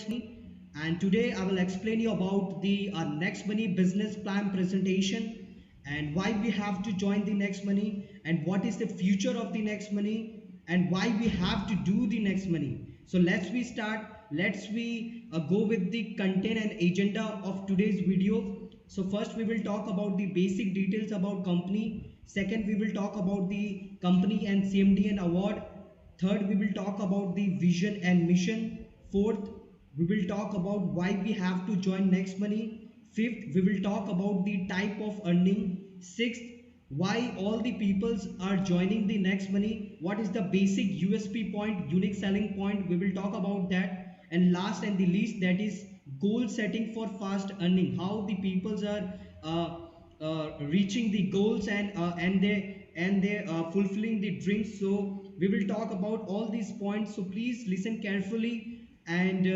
and today I will explain you about the Next Money business plan presentation and why we have to join the Next Money and what is the future of the Next Money and why we have to do the Next Money. So let's we go with the content and agenda of today's video. So first we will talk about the basic details about company. Second, we will talk about the company and CMD and award. Third, we will talk about the vision and mission. Fourth, we will talk about why we have to join Next Money. Fifth, we will talk about the type of earning. Sixth, why all the peoples are joining the Next Money. What is the basic USP point, unique selling point. We will talk about that. And last and the least, that is goal setting for fast earning. How the peoples are reaching the goals and they fulfilling the dreams. So we will talk about all these points, so please listen carefully and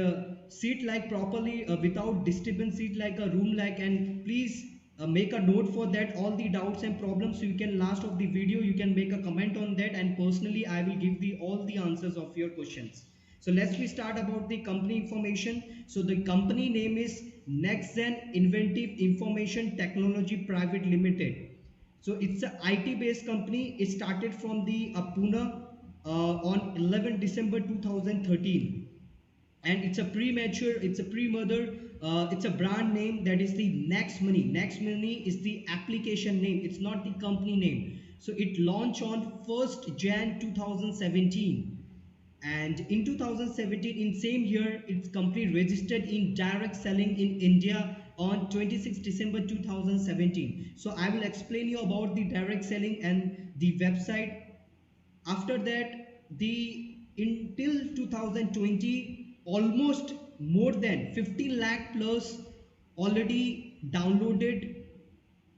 sit like properly without disturbance, sit like a room like, and please make a note for that all the doubts and problems, so you can last of the video you can make a comment on that, and personally I will give the all the answers of your questions. So let's we start about the company information. So the company name is NextGen Inventive Information Technology Private Limited. So it's a IT based company. It started from the Pune on 11 December 2013, and it's a premature, it's a pre-mother, it's a brand name, that is the Next Money. Next Money is the application name, it's not the company name. So it launched on 1st Jan 2017, and in 2017, in same year, its company registered in direct selling in India on 26 December 2017. So I will explain you about the direct selling and the website. After that, the until 2020, almost more than 15 lakh plus already downloaded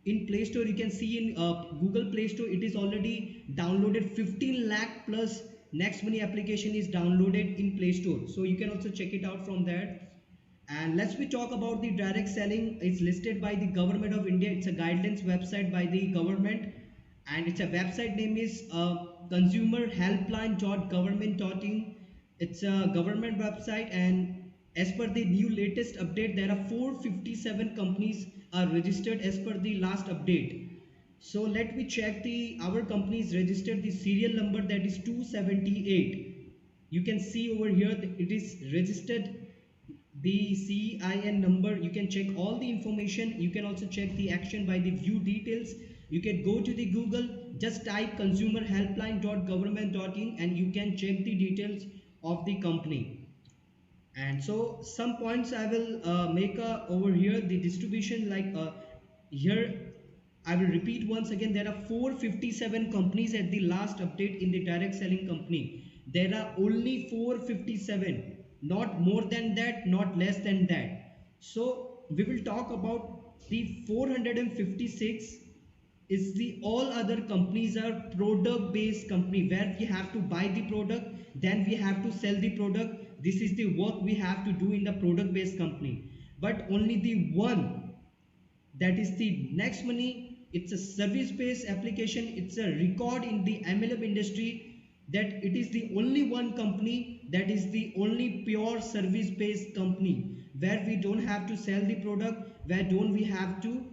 in Play Store. You can see in Google Play Store it is already downloaded. 15 lakh plus Next Money application is downloaded in Play Store, so you can also check it out from there. And let's we talk about the direct selling. It's listed by the government of India. It's a guidelines website by the government, and it's a website name is consumerhelpline.government.in. It's a government website, and as per the new latest update, there are 457 companies are registered as per the last update. So let me check the our company is registered the serial number, that is 278. You can see over here that it is registered the CIN number. You can check all the information. You can also check the action by the view details. You can go to the Google, just type consumerhelpline.government.in, and you can check the details of the company. And so some points I will make over here, the distribution, like here I will repeat once again, there are 457 companies at the last update in the direct selling company. There are only 457, not more than that, not less than that. So we will talk about the 456 is the all other companies are product based company, where we have to buy the product, then we have to sell the product. This is the work we have to do in the product based company. But only the one, that is the Next Money, it's a service based application. It's a record in the MLM industry that it is the only one company that is the only pure service based company, where we don't have to sell the product, where don't we have to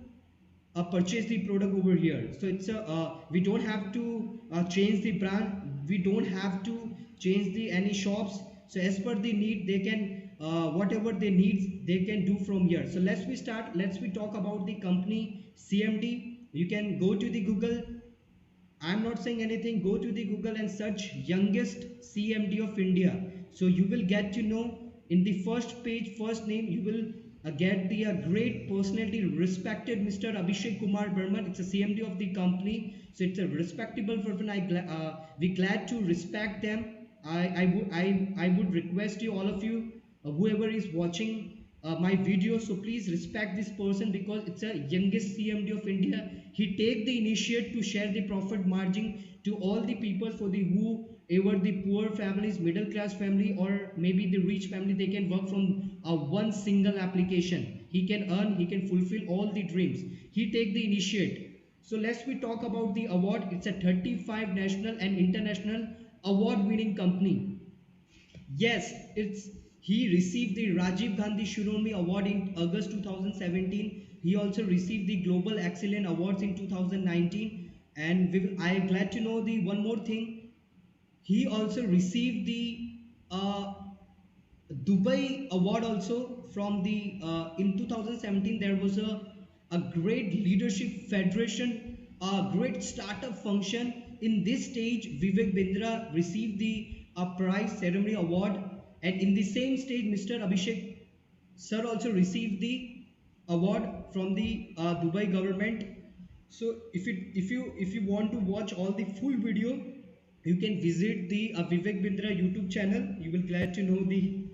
purchase the product over here. So it's a we don't have to change the brand, we don't have to change the any shops. So as per the need, they can whatever they need they can do from here. So let's we talk about the company CMD. You can go to the Google. I'm not saying anything. Go to the Google and search youngest CMD of India. So you will get to know in the first page, first name, you will get the great personality, respected Mr. Abhishek Kumar Burman. It's a CMD of the company. So it's a respectable person. We glad to respect them. I would request you, all of you, whoever is watching my video, so please respect this person, because it's a youngest CMD of India. He take the initiative to share the profit margin to all the people, for the whoever the poor families, middle class family, or maybe the rich family, they can work from one single application. He can earn, he can fulfill all the dreams. He take the initiative. So let's we talk about the award. It's a 35 national and international award winning company. Yes, it's He received the Rajiv Gandhi Shiromi Award in August 2017. He also received the Global Excellence Awards in 2019. And I am glad to know the one more thing. He also received the uh, Dubai award also from the in 2017. There was a great leadership federation, a great startup function. In this stage, Vivek Bindra received the prize ceremony award, and in the same stage, Mr. Abhishek sir also received the award from the Dubai government. So if you want to watch all the full video, you can visit the Vivek Bindra YouTube channel. You will glad to know the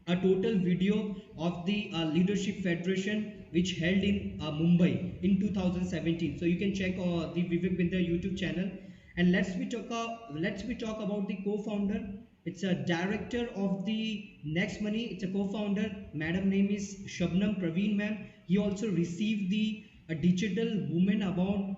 a total video of the Leadership Federation which held in Mumbai in 2017. So you can check the Vivek Bindra YouTube channel. And let's we talk about the co-founder. It's a director of the Next Money. It's a co-founder. Madam name is Shabnam Praveen ma'am. He also received the Digital Women Award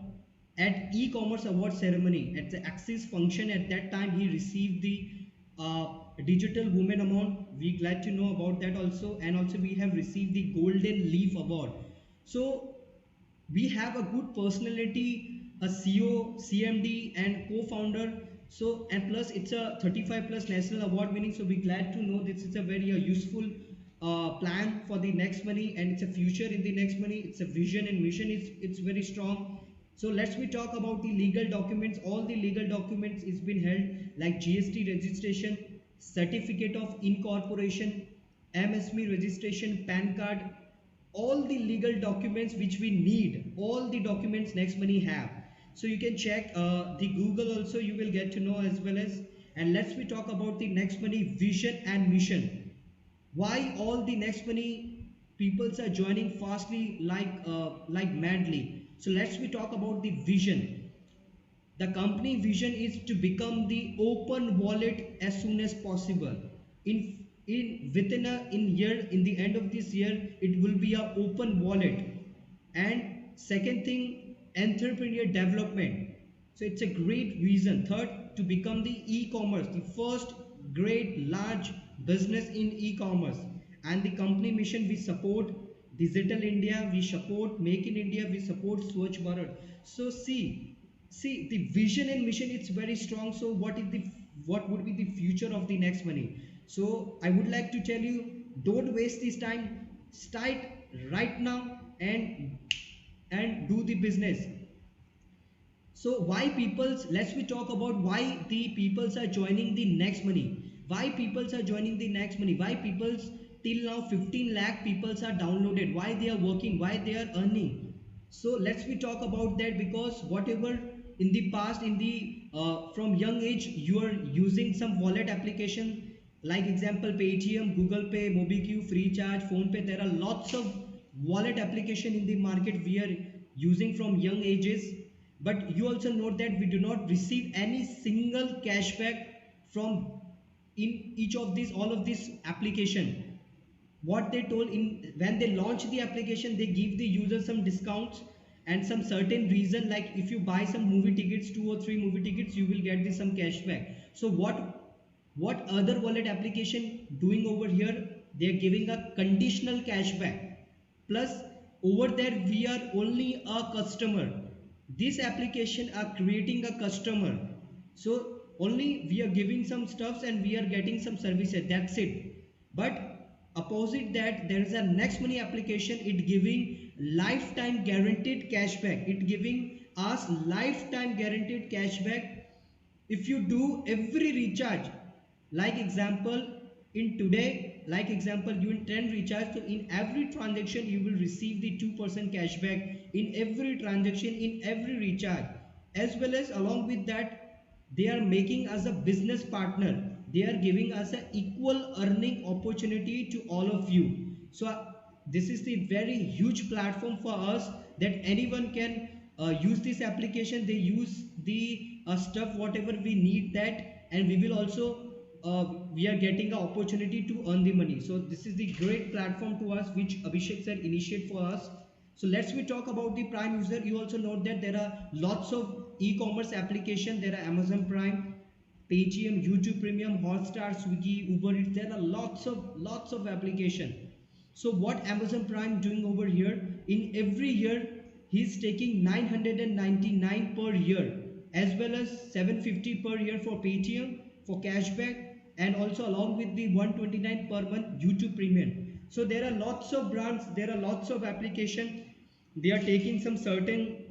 at e-commerce award ceremony at the Axis function. At that time he received the uh, digital women amount. We glad to know about that also. And also we have received the golden leaf award. So we have a good personality, a CEO, CMD and co-founder. So and plus it's a 35 plus national award winning. So we glad to know this is a very useful plan for the Next Money, and it's a future in the Next Money. It's a vision and mission. It's very strong. So let's we talk about the legal documents. All the legal documents is been held like GST registration, certificate of incorporation, MSME registration, PAN card, all the legal documents which we need, all the documents Next Money have. So you can check the Google also, you will get to know as well as. And let's we talk about the Next Money vision and mission. Why all the Next Money peoples are joining fastly like madly. So let's we talk about the vision. The company vision is to become the open wallet as soon as possible. In within a in year in the end of this year, it will be a open wallet. And second thing, entrepreneur development. So it's a great reason. Third, to become the e-commerce, the first great large business in e-commerce. And the company mission, we support Digital India, we support Make in India, we support Swachh Bharat. So see the vision and mission, it's very strong. So what would be the future of the Next Money? So I would like to tell you, don't waste this time. Start right now and do the business. So why peoples, let's we talk about why the peoples are joining the Next Money. Why peoples are joining the Next Money? Why peoples till now 15 lakh peoples are downloaded? Why they are working? Why they are earning? So let's we talk about that, because whatever in the past, in the from young age you are using some wallet application, like example Paytm, Google Pay, MobiKwik, Freecharge, PhonePe. There are lots of wallet application in the market we are using from young ages. But you also note that we do not receive any single cashback from in each of these all of these application. What they told, in when they launch the application, they give the user some discounts and some certain reason, like if you buy some movie tickets, 2 or 3 movie tickets, you will get this some cashback. So what other wallet application doing over here? They are giving a conditional cashback. Plus over there we are only a customer. This application are creating a customer. So only we are giving some stuffs and we are getting some services, that's it. But opposite that, there is a Next Money application. It giving lifetime guaranteed cashback. It giving us lifetime guaranteed cashback if you do every recharge. Like example, in today, like example, you in 10 recharge, so in every transaction you will receive the 2% cashback in every transaction, in every recharge. As well as along with that, they are making us a business partner. They are giving us an equal earning opportunity to all of you. So this is the very huge platform for us, that anyone can use this application. They use the stuff whatever we need that, and we will also we are getting an opportunity to earn the money. So this is the great platform to us which Abhishek sir initiate for us. So let's we talk about the Prime user. You also note that there are lots of e-commerce application. There are Amazon Prime, Paytm, YouTube Premium, Hotstar, Swiggy, Uber Eats. There are lots of application. So what Amazon Prime doing over here? In every year, he's taking 999 per year, as well as 750 per year for Paytm for cashback, and also along with the 129 per month YouTube Premium. So there are lots of brands, there are lots of application. They are taking some certain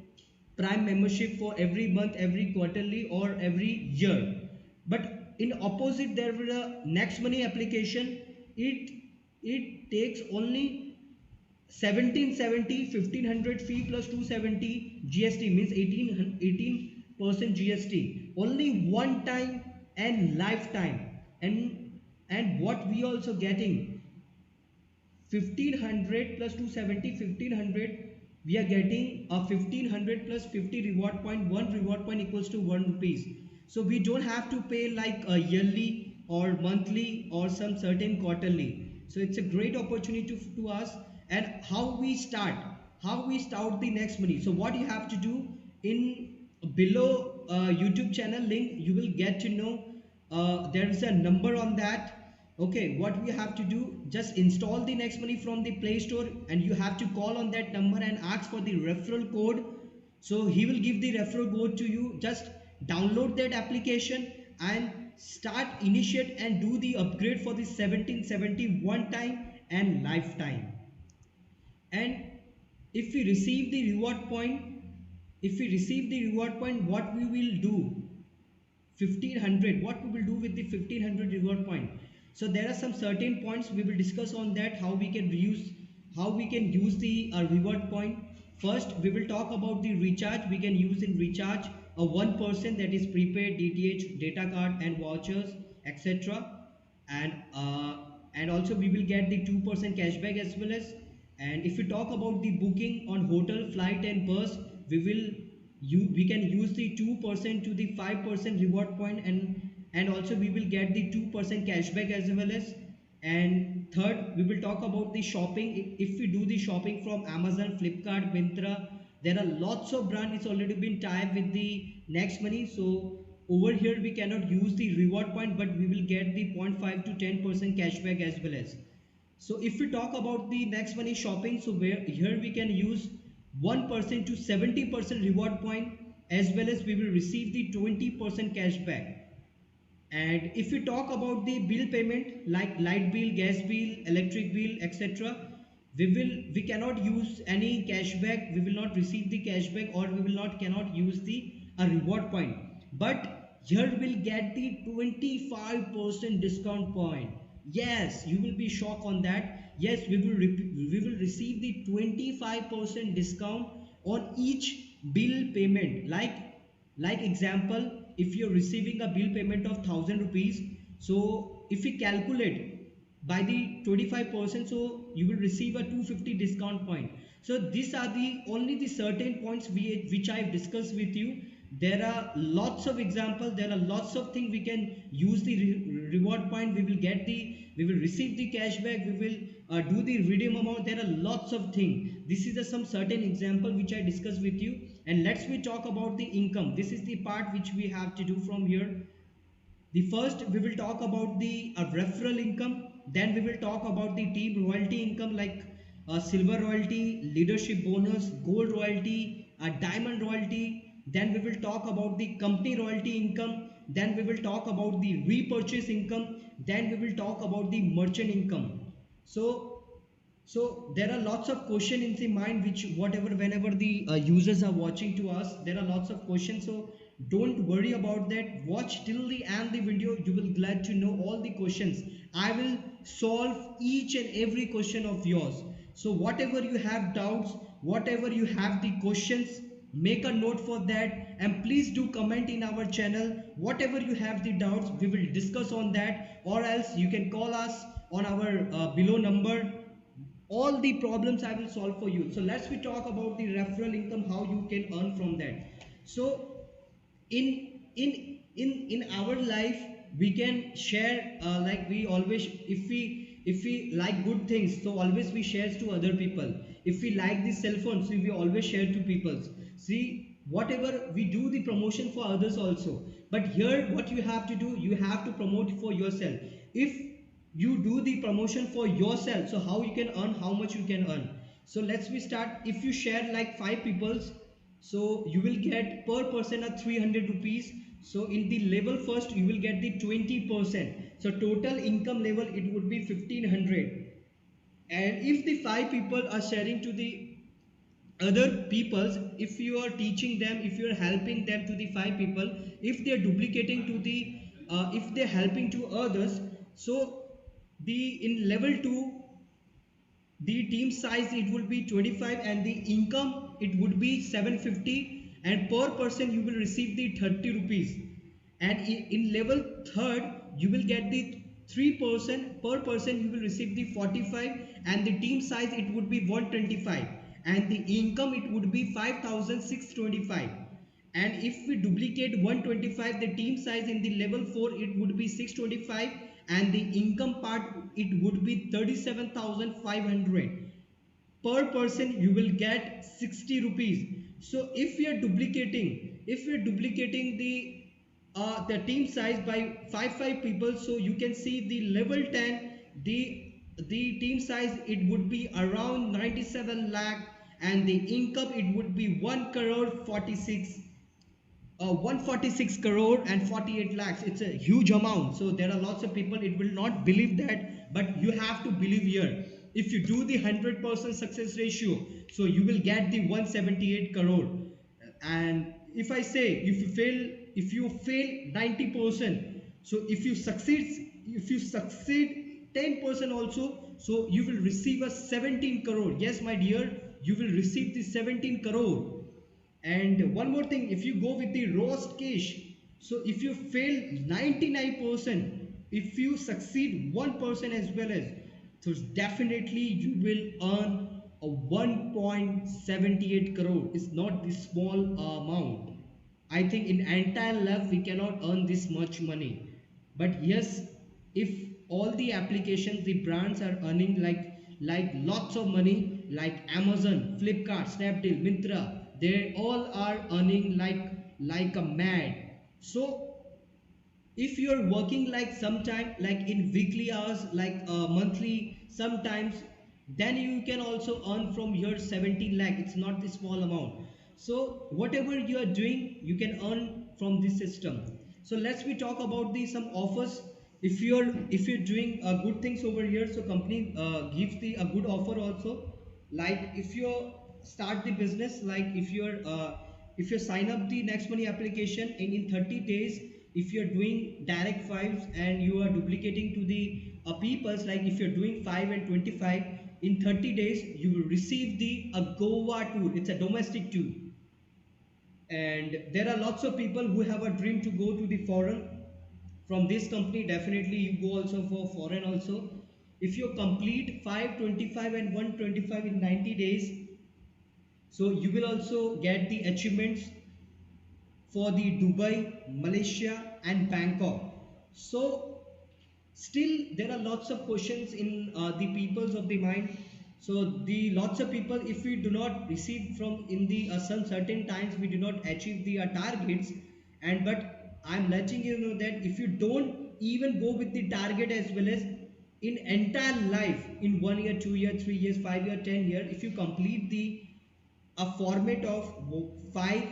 Prime membership for every month, every quarterly, or every year. But in opposite, there will a Next Money application. It takes only 1770, 1500 fee plus 270 GST, means 18% GST. Only one time and lifetime. And what we also getting, 1500 plus 270, 1500, we are getting a 1500 plus 50 reward point. One reward point equals to 1 rupees. So we don't have to pay like a yearly or monthly or some certain quarterly. So it's a great opportunity to us. And how we start the Next Money. So what you have to do, in below YouTube channel link, you will get to know there is a number on that. Okay, what we have to do, just install the Next Money from the Play Store, and you have to call on that number and ask for the referral code. So he will give the referral code to you. Just download that application and start, initiate and do the upgrade for the 1770 one time and lifetime. And if we receive the reward point, what we will do, 1500, what we will do with the 1500 reward point? So there are some certain points we will discuss on that, how we can use the reward point. First we will talk about the recharge. We can use in recharge a 1%, that is prepaid, DTH, data card and vouchers, etc. And also we will get the 2% cashback as well as. And if we talk about the booking on hotel, flight and bus, we can use the 2% to the 5% reward point, and also we will get the 2% cashback as well as. And third, we will talk about the shopping. If we do the shopping from Amazon, Flipkart, Myntra, there are lots of brands. It's already been tied with the Next Money. So over here we cannot use the reward point, but we will get the 0.5 to 10% cashback as well as. So if we talk about the Next Money shopping, so where here we can use 1% to 70% reward point, as well as we will receive the 20% cashback. And if we talk about the bill payment like light bill, gas bill, electric bill, etc., we cannot use any cashback. We will not receive the cashback, or we will not cannot use the reward point. But here we'll get the 25% discount point. Yes, you will be shocked on that. Yes, we will receive the 25% discount on each bill payment. Like example, if you're receiving a bill payment of 1000 rupees, so if we calculate by the 25%, so you will receive a 250 discount point. So these are the only the certain points which I have discussed with you. There are lots of examples, there are lots of things we can use the reward point. We will receive the cashback, we will do the redeem amount. There are lots of things. This is some certain example which I discussed with you. And let's we talk about the income. This is the part which we have to do from here. The first we will talk about the referral income. Then we will talk about the team royalty income, like silver royalty, leadership bonus, gold royalty, diamond royalty. Then we will talk about the company royalty income. Then we will talk about the repurchase income. Then we will talk about the merchant income. So there are lots of questions in the mind, which whenever the users are watching to us, there are lots of questions. So don't worry about that. Watch till the end the video. You will glad to know all the questions. I will solve each and every question of yours. So whatever you have doubts, whatever you have the questions, make a note for that, and please do comment in our channel. Whatever you have the doubts, we will discuss on that, or else you can call us on our below number. All the problems I will solve for you. So let's we talk about the referral income, how you can earn from that. So in our life we can share, like we always, if we like good things, so always we share to other people. If we like the cell phone, so we always share to people. See, whatever we do the promotion for others also. But here what you have to do, you have to promote for yourself. If you do the promotion for yourself, so how you can earn, how much you can earn. So let's we start. If you share like 5 peoples, so you will get per person a 300 rupees. So in the level first you will get the 20%, so total income level it would be 1500. And if the 5 people are sharing to the other peoples, if you are teaching them, if you are helping them to the 5 people, if they are duplicating to the if they are helping to others, so the in level 2 the team size it would be 25 and the income it would be 750, and per person you will receive the 30 rupees. And in level third you will get the 3 person, per person you will receive the 45, and the team size it would be 125, and the income it would be 5625. And if we duplicate 125, the team size in the level 4 it would be 625, and the income part it would be 37500. Per person you will get 60 rupees. So if we are duplicating, if we are duplicating the team size by 5 people, so you can see the level 10, the team size it would be around 97 lakh, and the income it would be 1 crore 46 146 crore and 48 lakhs. It's a huge amount. So there are lots of people it will not believe that, but you have to believe here. If you do the 100% success ratio, so you will get the 178 crore. And if I say if you fail 90%, so if you succeed 10% also, so you will receive a 17 crore. Yes my dear, you will receive the 17 crore. And one more thing, if you go with the roast case, so if you fail 99%, if you succeed 1% as well as, so definitely you will earn a 1.78 crore. It's not the small amount. I think in entire life we cannot earn this much money. But yes, if all the applications, the brands are earning like lots of money, like Amazon, Flipkart, Snapdeal, Myntra, they all are earning like a mad. So if you're working like sometime like in weekly hours, like monthly sometimes, then you can also earn from your 17 lakh. It's not the small amount. So whatever you are doing you can earn from this system. So let's we talk about the some offers. If you're doing good things over here, so company gives the a good offer also. Like if you start the business, like if you sign up the Next Money application in 30 days, if you're doing direct files and you are duplicating to the peoples, like if you're doing 5 and 25, in 30 days you will receive the a Goa tour. It's a domestic tour. And there are lots of people who have a dream to go to the foreign. From this company definitely you go also for foreign also. If you complete 5, 25 and 125 in 90 days, so you will also get the achievements for the Dubai, Malaysia and Bangkok. So still there are lots of questions in the peoples of the mind. So the lots of people, if we do not receive from in the some certain times we do not achieve the targets. And but I'm letting you know that if you don't even go with the target as well as in entire life, in 1 year, 2 year, 3 years, 5 year, 10 year, if you complete the a format of 5,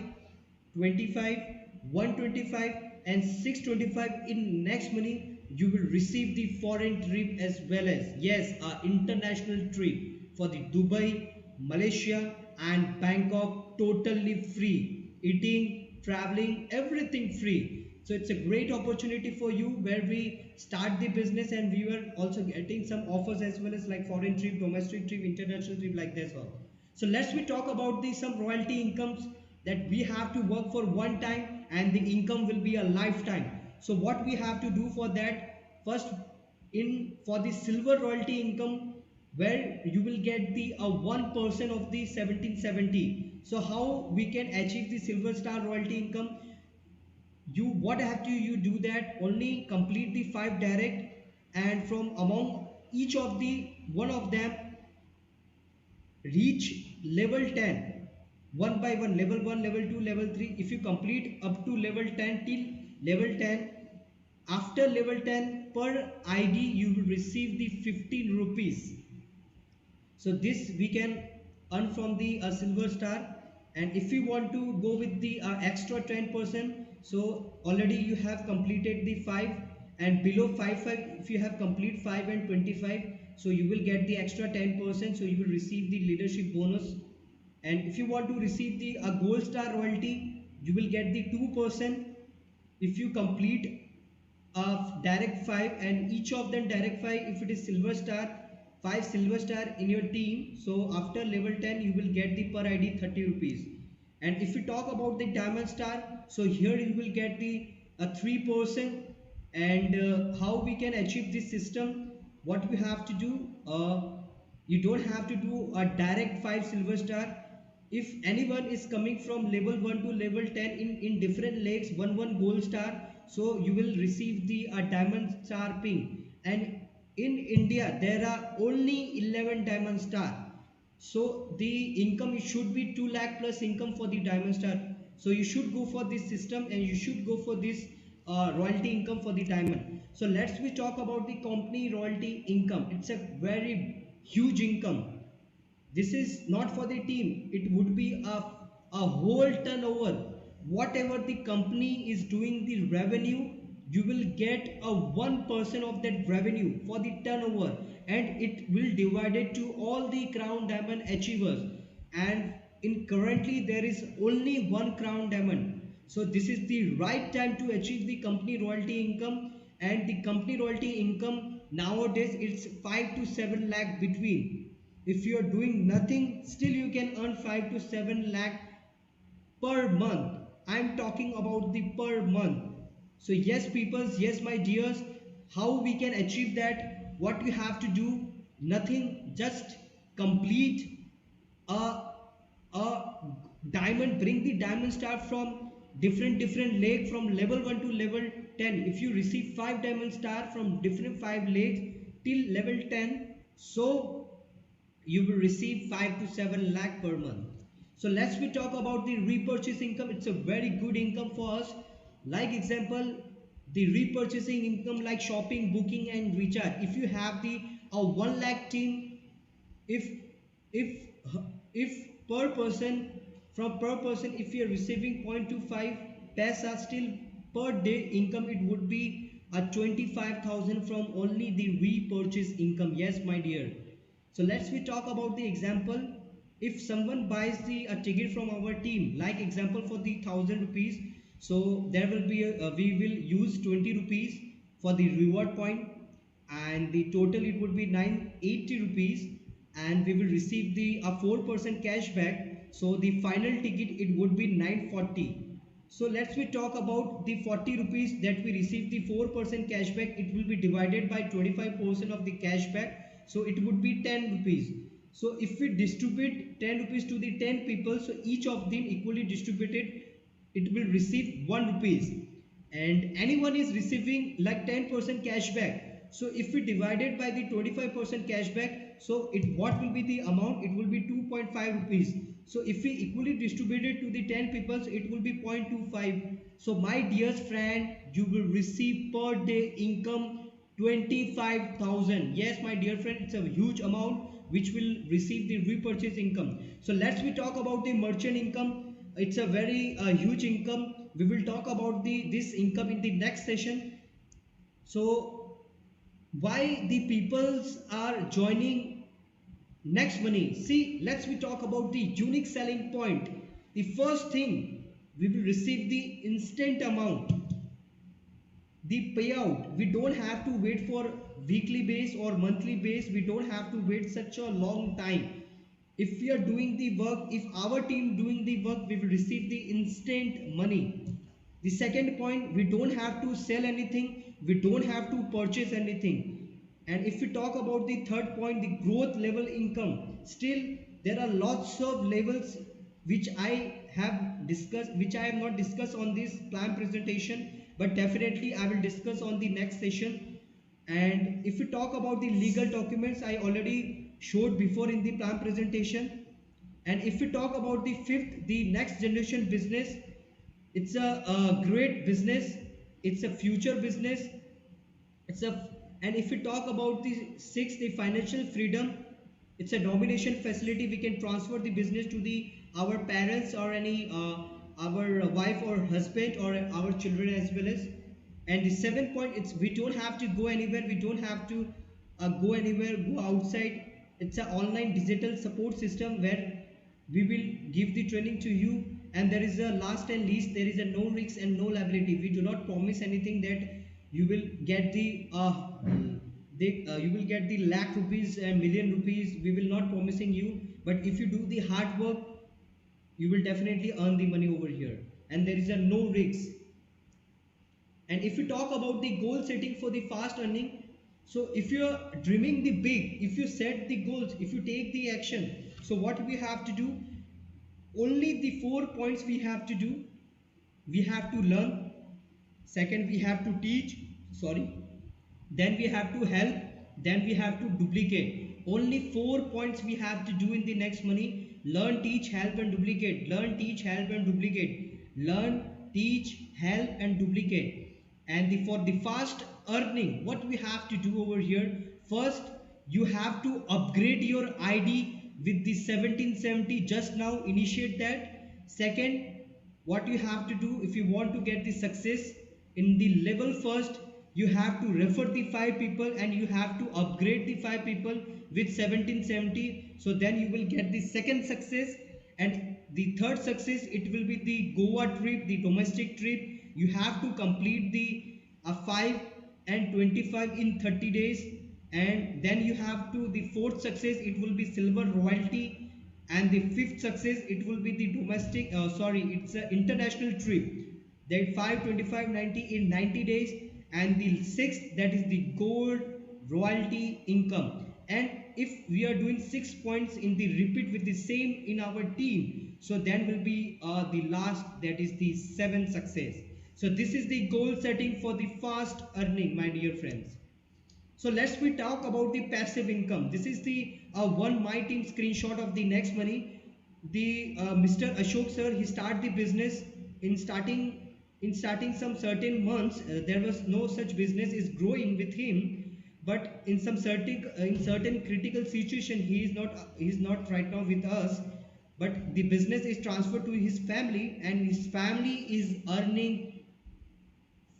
25, 125 and 625 in Next Money, you will receive the foreign trip as well as, yes, a international trip for the Dubai, Malaysia and Bangkok, totally free. Eating, traveling, everything free. So it's a great opportunity for you where we start the business and we were also getting some offers as well as like foreign trip, domestic trip, international trip, like this all. So let's we talk about the some royalty incomes that we have to work for one time and the income will be a lifetime. So what we have to do for that, first in for the silver royalty income, where you will get the 1% of the 1770. So how we can achieve the silver star royalty income? You what have to you do that, only complete the 5 direct, and from among each of the one of them reach level 10 one by one, level 1, level 2, level 3. If you complete up to level 10 till level 10. After level 10, per ID you will receive the 15 rupees. So this we can earn from the silver star. And if you want to go with the extra 10%, so already you have completed the 5, and below 5 if you have complete 5 and 25, so you will get the extra 10%, so you will receive the leadership bonus. And if you want to receive the gold star royalty, you will get the 2% if you complete direct 5, and each of them direct 5, if it is silver star, 5 silver star in your team, so after level 10 you will get the per id 30 rupees. And if we talk about the diamond star, so here you will get the 3%. And how we can achieve this system, what we have to do, you don't have to do a direct 5 silver star. If anyone is coming from level 1 to level 10 in different legs, one gold star, so you will receive the diamond star ping. And in India there are only 11 diamond star, so the income should be 2 lakh plus income for the diamond star. So you should go for this system, and you should go for this royalty income for the diamond. So let's we talk about the company royalty income. It's a very huge income. This is not for the team, it would be a whole turnover. Whatever the company is doing the revenue, you will get a 1% of that revenue for the turnover, and it will divide it to all the crown diamond achievers. And in currently there is only one crown diamond, so this is the right time to achieve the company royalty income. And the company royalty income nowadays it's 5 to 7 lakh between. If you are doing nothing, still you can earn 5 to 7 lakh per month. I'm talking about the per month. So yes peoples, yes my dears, how we can achieve that? What we have to do? Nothing, just complete a a diamond, bring the diamond star from different leg from level 1 to level 10. If you receive 5 diamond star from different 5 legs till level 10, so you will receive 5 to 7 lakh per month. So let's we talk about the repurchase income. It's a very good income for us. Like example, the repurchasing income like shopping, booking and recharge. If you have the 1 lakh team, if if if per person, from per person if you are receiving 0.25 paisa, still per day income it would be a 25,000 from only the repurchase income. Yes my dear. So let's we talk about the example. If someone buys the a ticket from our team, like example for the 1,000 rupees, so there will be we will use 20 rupees for the reward point, and the total it would be 980 rupees, and we will receive the a 4% cashback. So the final ticket it would be 940. So let's we talk about the 40 rupees that we receive the 4% cashback. It will be divided by 25% of the cashback, so it would be 10 rupees. So if we distribute 10 rupees to the 10 people, so each of them equally distributed, it will receive 1 rupees. And anyone is receiving like 10% cashback, so if we divide it by the 25% cashback, so it what will be the amount? It will be 2.5 rupees. So if we equally distribute it to the 10 people, so it will be 0.25. So my dearest friend, you will receive per day income 25,000. Yes my dear friend, it's a huge amount which will receive the repurchase income. So let's we talk about the merchant income. It's a very huge income. We will talk about the this income in the next session. So why the peoples are joining Next Money? See, let's we talk about the unique selling point. The first thing, we will receive the instant amount, the payout. We don't have to wait for weekly base or monthly base. We don't have to wait such a long time. If we are doing the work, if our team doing the work, we will receive the instant money. The second point, we don't have to sell anything, we don't have to purchase anything. And if we talk about the third point, the growth level income, still there are lots of levels which I have discussed, which I have not discussed on this plan presentation, but definitely I will discuss on the next session. And if we talk about the legal documents, I already showed before in the plan presentation. And if we talk about the fifth, the next generation business, it's a great business. It's a future business. It's a And if we talk about the sixth, the financial freedom, it's a domination facility. We can transfer the business to the our parents or any our wife or husband or our children as well as. And the seventh point, it's we don't have to go anywhere. We don't have to go anywhere, go outside. It's an online digital support system where we will give the training to you. And there is a last and least, there is a no risk and no liability. We do not promise anything that you will get you will get the lakh rupees and million rupees. We will not promising you, but if you do the hard work, you will definitely earn the money over here. And there is a no risk. And if you talk about the goal setting for the fast earning, so if you are dreaming the big, if you set the goals, if you take the action, so what we have to do, only the 4 points we have to do. We have to learn, second we have to teach, sorry, then we have to help, then we have to duplicate. Only 4 points we have to do in the next money: learn, teach, help and duplicate. Learn, teach, help and duplicate. Learn, teach, help and duplicate. And for the fast earning, what we have to do over here, first you have to upgrade your ID with the 1770. Just now initiate that. Second, what you have to do, if you want to get the success in the level first, you have to refer the 5 people and you have to upgrade the 5 people with 1770. So then you will get the second success. And the third success, it will be the Goa trip, the domestic trip. You have to complete the 5 and 25 in 30 days. And then you have to, the fourth success, it will be silver royalty. And the fifth success, it will be the domestic it's an international trip, that 5, 25, 90 in 90 days. And the sixth, that is the gold royalty income. And if we are doing 6 points in the repeat with the same in our team, so then will be the last, that is the seventh success. So this is the goal setting for the fast earning, my dear friends. So let's we talk about the passive income. This is the one my team screenshot of the next money. The Mr. Ashok sir, he started the business in starting some certain months. There was no such business is growing with him, but in some certain critical situation, he is not right now with us. But the business is transferred to his family, and his family is earning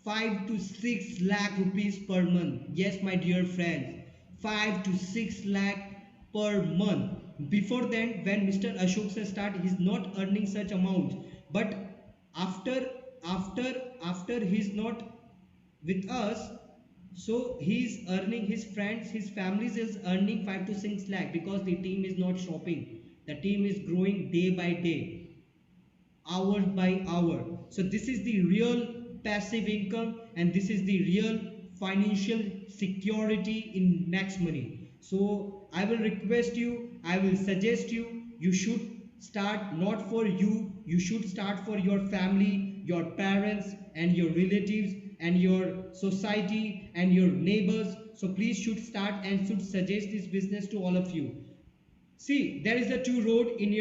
5 to 6 lakh rupees per month. Yes, my dear friends, 5 to 6 lakh per month. Before then, when Mr. Ashok sir started, he's not earning such amounts. But after after he's not with us, so he's earning, his friends, his families is earning 5 to 6 lakh, because the team is not stopping. The team is growing day by day, hour by hour. So this is the real passive income, and this is the real financial security in next money. So I will request you, I will suggest you, you should start not for you, you should start for your family, your parents and your relatives and your society and your neighbors. So please should start and should suggest this business to all of you. See, there is a two road in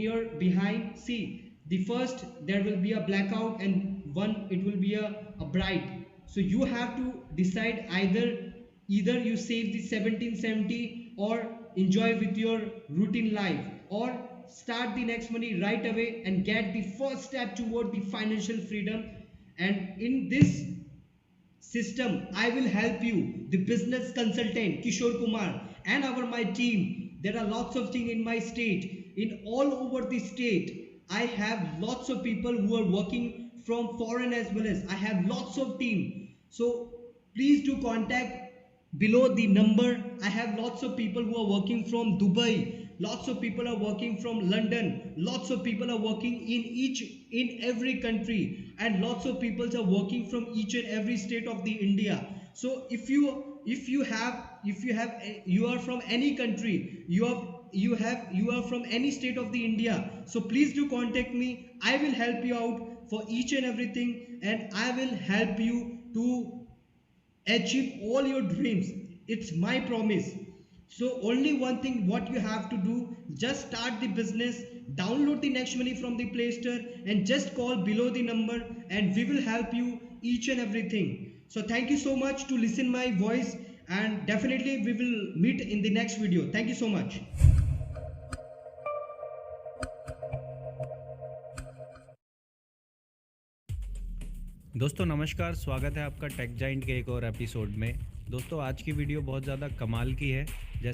your behind. See, the first, there will be a blackout, and one it will be a bright. So you have to decide, either you save the 1770 or enjoy with your routine life, or start the next money right away and get the first step toward the financial freedom. And in this system, I will help you, the business consultant Kishore Kumar, and my team. There are lots of things in my state, in all over the state. I have lots of people who are working from foreign as well as I have lots of team. So please do contact below the number. I have lots of people who are working from Dubai, lots of people are working from London, lots of people are working in every country, and lots of people are working from each and every state of the India. So if you are from any country, you are from any state of the India, so please do contact me. I will help you out for each and everything, and I will help you to achieve all your dreams. It's my promise. So only one thing what you have to do, just start the business, download the Next Money from the Play Store, and just call below the number, and we will help you each and everything. So thank you so much to listen my voice, and definitely we will meet in the next video. Thank you so much. दोस्तों नमस्कार, स्वागत है आपका tech giant के एक और episode में। दोस्तों आज की वीडियो बहुत ज़्यादा कमाल की है। जैसे